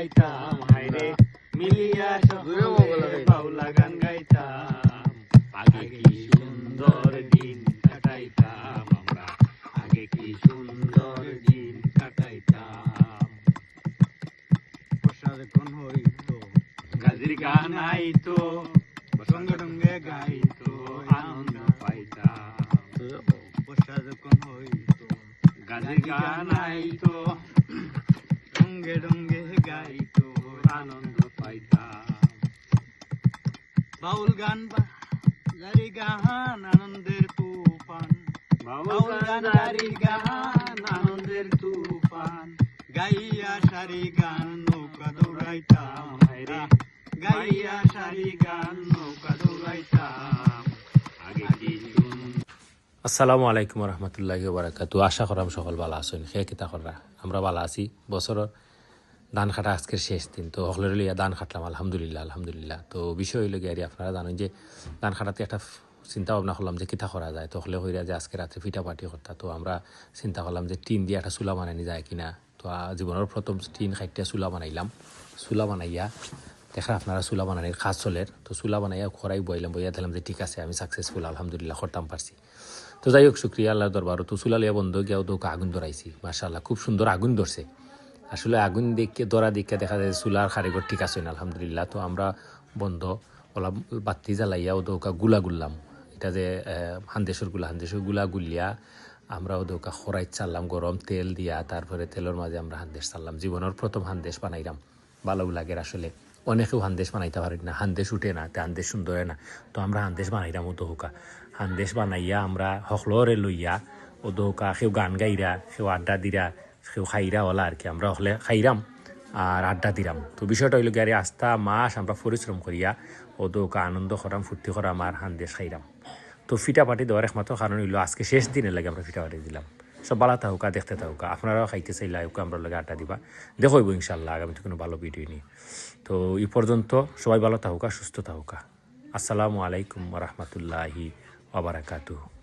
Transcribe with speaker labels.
Speaker 1: গাইতাম হায়রে মিলিয়া সকলে বাউলা গান গাইতাম আগে কি সুন্দর দিন কাটাইতাম আমরা আগে কি সুন্দর দিন কাটাইতাম
Speaker 2: বর্ষা যখন হইতো
Speaker 1: গাজির গান আইতো সঙ্গে সঙ্গে গাইতো আনন্দ পাইতাম
Speaker 2: বর্ষা যখন হইতো
Speaker 1: গাজির গান আইতো
Speaker 2: রঙ্গে রঙ্গে গাইতো
Speaker 1: আনন্দ পাইতাম
Speaker 2: বাউল গান জারি গান আনন্দের তুফান
Speaker 1: বাউল গান জারি গান আনন্দের তুফান
Speaker 2: গাইয়া সারি গান নৌকা দৌড়াইতাম
Speaker 1: হায়রে
Speaker 2: গাইয়া সারি গান নৌকা দৌড়াইতাম
Speaker 1: আগে কি
Speaker 3: আসসালামু আলাইকুম রহমতুল্লাহি বারাকাতু। আশা করাম সকল ভালো আছেন। খেয়ে কিতা করা আমরা ভালো আছি। বছরের ধান কাটা আজকের শেষ দিন, তো হকলের লিয়া ধান কাটলাম আলহামদুলিল্লাহ। তো বিষয় হইল গিয়ে আপনারা জানেন যে ধান কাটাতে একটা চিন্তা ভাবনা করলাম যে কিতা করা যায়। তো হকলে হইরা যে আজকে রাত্রে পিঠা পাটি করতা, তো আমরা চিন্তা করলাম যে টিন দিয়ে একটা চুলা বানানি যায় কিনা। তো জীবনের প্রথম টিন খাইতে চুলা বানাইলাম। চুলা বানাইয়া দেখা আপনারা চুলা বানানির খাস চলের, তো চুলা বানাইয়া খরাই বইয়া দিলাম যে ঠিক আছে আমি সাকসেসফুল আলহামদুলিল্লাহ করতাম পারছি। তো যাই হোক শুক্রিয়া আল্লাহর দরবারও। তো চুলা লিয়া বন্ধ গিয়াও তো আগুন ধরাইছি, মাশাআল্লাহ খুব সুন্দর আগুন ধরছে। আসলে আগুন দেখে ধরা দেখে দেখা যায় চুলার কারিগর ঠিক আছে না আলহামদুলিল্লাহ। তো আমরা বন্ধ ওলা বাতি জ্বালাইয়া ওদৌকা গুলা গুললাম, এটা যে হান্দেশ্বর গুলা গুলিয়া আমরা ওদৌকা খরাই চাললাম গরম তেল দিয়া, তারপরে তেলের মাঝে আমরা হান্দেশ চাললাম। জীবনের প্রথম হান্দেশ বানাইলাম, ভালো লাগের। আসলে অনেকেও হান্দেশ বানাইতে পারি না, হান্দেশ উঠে না, হান্দেশ সুন্দর হয় না। তো আমরা হান্দেশ বানাইলাম ওদৌকা হান্দেশ বানাইয়া আমরা হকলরে লইয়া ওদৌকা কেউ গান গাইরা, কেউ আড্ডা দিরা, কেউ খাইরা ওলা আর কি। আমরা হলে খাইরাম আর আড্ডা দিলাম। তো বিষয়টা হইল গিয়ে আস্থা মাস আমরা পরিশ্রম করিয়া ওদৌকা আনন্দ করাম, ফুর্তি করাম আর হান্দেশ খাইরাম। তো ফিটা পাটি দেওয়ার একমাত্র কারণ হইল আজকে শেষ দিনের লাগে আমরা ফিটা পাটি দিলাম। সব ভালো থাকুকা, দেখতে থাকুকা, আপনারাও খাইতে চাইলে আমরা লগে আড্ডা দিবা, দেখইব ইনশাল্লাহ আগামীতে কোনো ভালো ভিডিও নিয়ে। তো এই পর্যন্ত সবাই ভালো থাকুকা, সুস্থ থাকুকা। আসসালামু আলাইকুম রহমতুল্লাহি ওয়া বারাকাতুহু।